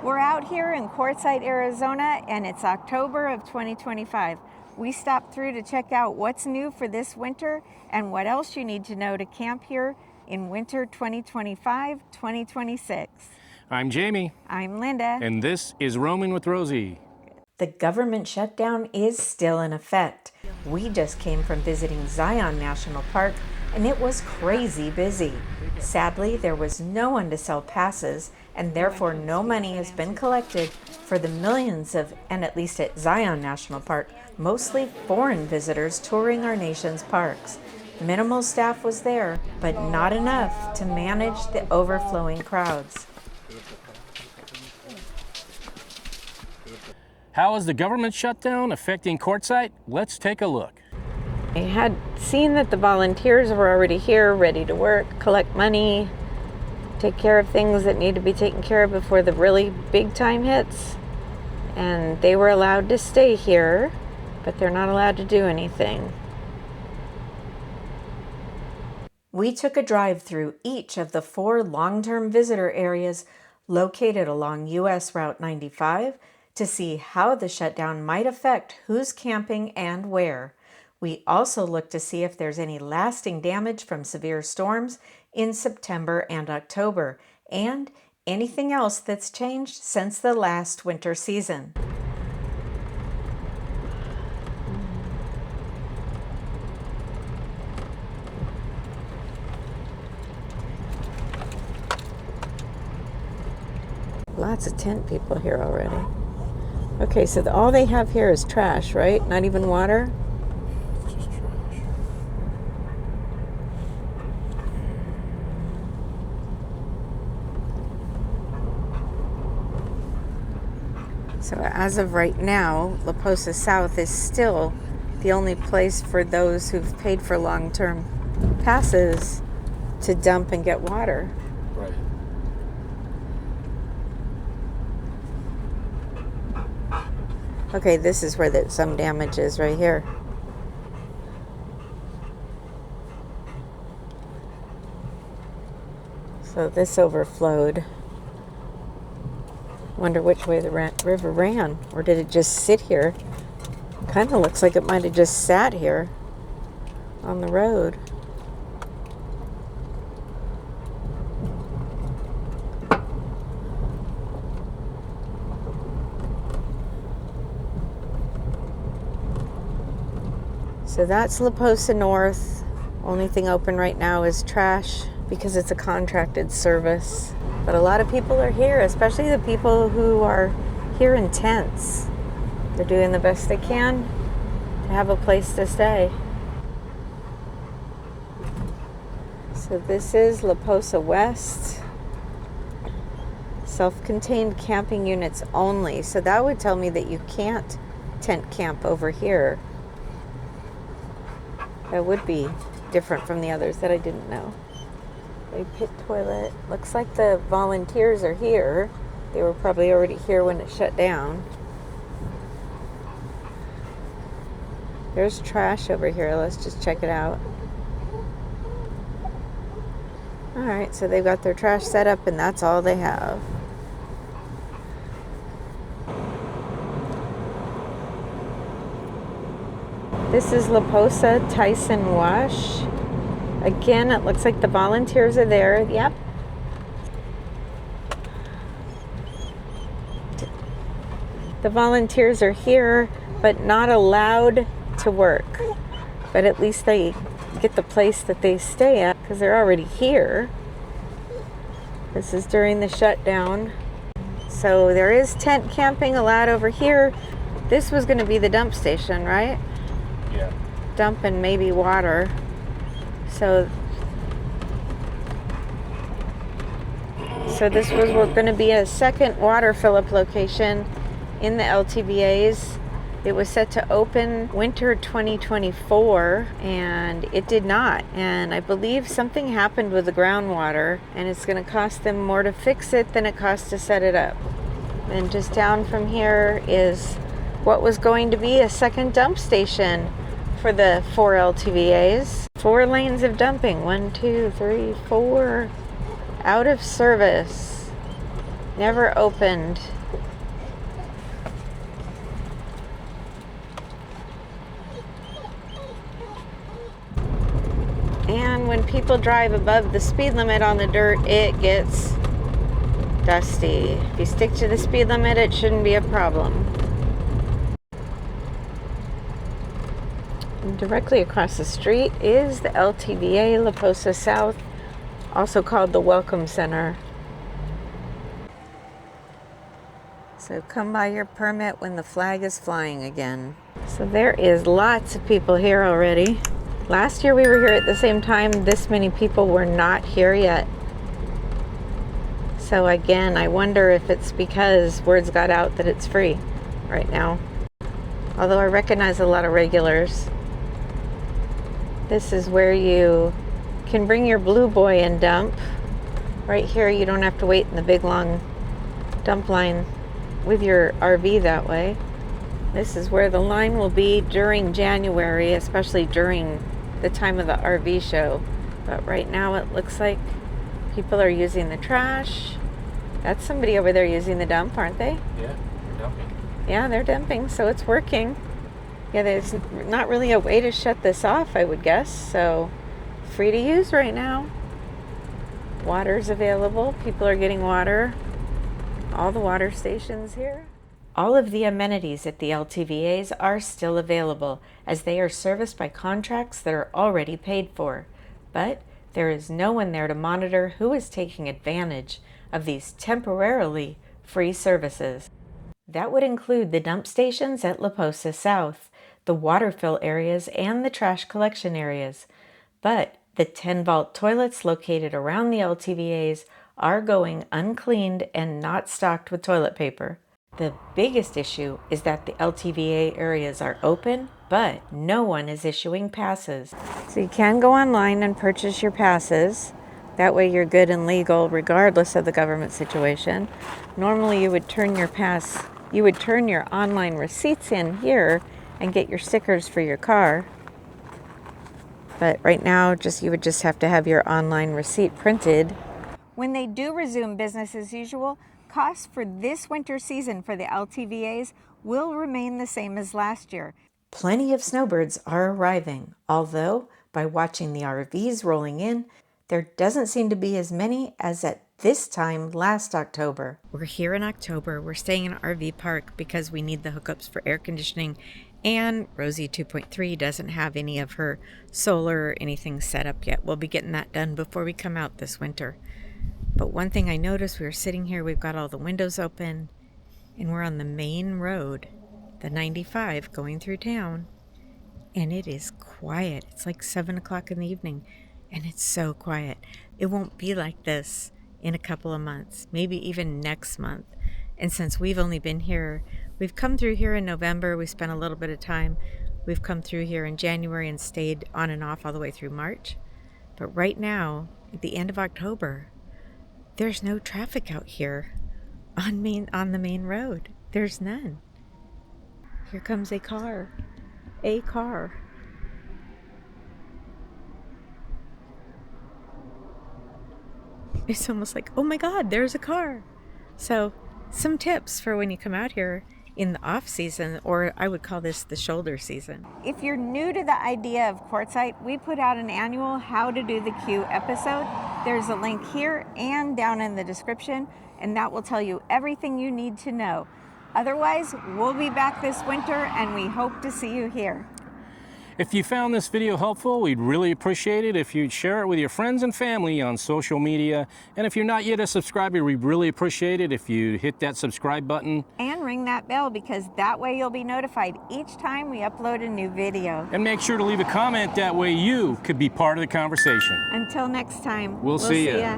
We're out here in Quartzsite, Arizona, and it's October of 2025. We stopped through to check out what's new for this winter and what else you need to know to camp here in winter 2025-2026. I'm Jamie. I'm Linda. And this is Roaming with Rosie. The government shutdown is still in effect. We just came from visiting Zion National Park, and it was crazy busy. Sadly, there was no one to sell passes, and therefore no money has been collected for the millions of, and at least at Zion National Park, mostly foreign visitors touring our nation's parks. Minimal staff was there, but not enough to manage the overflowing crowds. How is the government shutdown affecting Quartzsite? Let's take a look. I had seen that the volunteers were already here, ready to work, collect money, take care of things that need to be taken care of before the really big time hits. And they were allowed to stay here, but they're not allowed to do anything. We took a drive through each of the 4 long-term visitor areas located along US Route 95 to see how the shutdown might affect who's camping and where. We also looked to see if there's any lasting damage from severe storms in September and October, and anything else that's changed since the last winter season. Lots of tent people here already. Okay, so all they have here is trash, right? Not even water? Just trash. So as of right now, La Posa South is still the only place for those who've paid for long-term passes to dump and get water. Right. Okay, this is where some damage is right here. So this overflowed. Wonder which way the river ran, or did it just sit here? Kind of looks like it might have just sat here on the road. So that's La Posa North. Only thing open right now is trash because it's a contracted service. But a lot of people are here, especially the people who are here in tents. They're doing the best they can to have a place to stay. So this is La Posa West. Self-contained camping units only. So that would tell me that you can't tent camp over here. That would be different from the others that I didn't know. A pit toilet. Looks like the volunteers are here. They were probably already here when it shut down. There's trash over here. Let's just check it out. Alright, so they've got their trash set up and that's all they have. This is La Posa Tyson Wash. Again, it looks like the volunteers are there. Yep. The volunteers are here, but not allowed to work. But at least they get the place that they stay at because they're already here. This is during the shutdown. So there is tent camping allowed over here. This was going to be the dump station, right? Yeah. Dump and maybe water. So this was going to be a second water fill-up location in the LTVAs. It was set to open winter 2024 and it did not. And I believe something happened with the groundwater and it's going to cost them more to fix it than it costs to set it up. And just down from here is what was going to be a second dump station for the 4 LTVAs. 4 lanes of dumping. 1, 2, 3, 4. Out of service. Never opened. And when people drive above the speed limit on the dirt, it gets dusty. If you stick to the speed limit, it shouldn't be a problem. And directly across the street is the LTVA La Posa South, also called the Welcome Center. So come buy your permit when the flag is flying again. So there is lots of people here already. Last year we were here at the same time. This many people were not here yet. So again, I wonder if it's because words got out that it's free right now. Although I recognize a lot of regulars. This is where you can bring your Blue Boy and dump. Right here, you don't have to wait in the big long dump line with your RV that way. This is where the line will be during January, especially during the time of the RV show. But right now it looks like people are using the trash. That's somebody over there using the dump, aren't they? Yeah, they're dumping. Yeah, they're dumping, so it's working. Yeah, there's not really a way to shut this off, I would guess. So free to use right now. Water's available. People are getting water. All the water stations here. All of the amenities at the LTVAs are still available as they are serviced by contracts that are already paid for. But there is no one there to monitor who is taking advantage of these temporarily free services. That would include the dump stations at La Posa South, the water fill areas, and the trash collection areas. But the 10-vault toilets located around the LTVAs are going uncleaned and not stocked with toilet paper. The biggest issue is that the LTVA areas are open, but no one is issuing passes. So you can go online and purchase your passes. That way you're good and legal regardless of the government situation. Normally you would turn your online receipts in here and get your stickers for your car. But right now you would just have to have your online receipt printed. When they do resume business as usual, costs for this winter season for the LTVAs will remain the same as last year. Plenty of snowbirds are arriving, although by watching the RVs rolling in, there doesn't seem to be as many as at this time last October. We're here in October. We're staying in an RV park because we need the hookups for air conditioning, and Rosie 2.3 doesn't have any of her solar or anything set up yet. We'll be getting that done before we come out this winter. But one thing I noticed, we were sitting here, we've got all the windows open, and we're on the main road, the 95 going through town, and it is quiet. It's like 7 o'clock in the evening, and it's so quiet. It won't be like this in a couple of months, maybe even next month. And since we've only been here, we've come through here in November, we spent a little bit of time. We've come through here in January and stayed on and off all the way through March. But right now, at the end of October, there's no traffic out here on the main road. There's none. Here comes a car. A car. It's almost like, oh my God, there's a car. So some tips for when you come out here in the off season, or I would call this the shoulder season. If you're new to the idea of Quartzsite, we put out an annual How to Do the Queue episode. There's a link here and down in the description, and that will tell you everything you need to know. Otherwise, we'll be back this winter, and we hope to see you here. If you found this video helpful, we'd really appreciate it if you'd share it with your friends and family on social media. And if you're not yet a subscriber, we'd really appreciate it if you hit that subscribe button. And ring that bell, because that way you'll be notified each time we upload a new video. And make sure to leave a comment, that way you could be part of the conversation. Until next time. We'll see ya.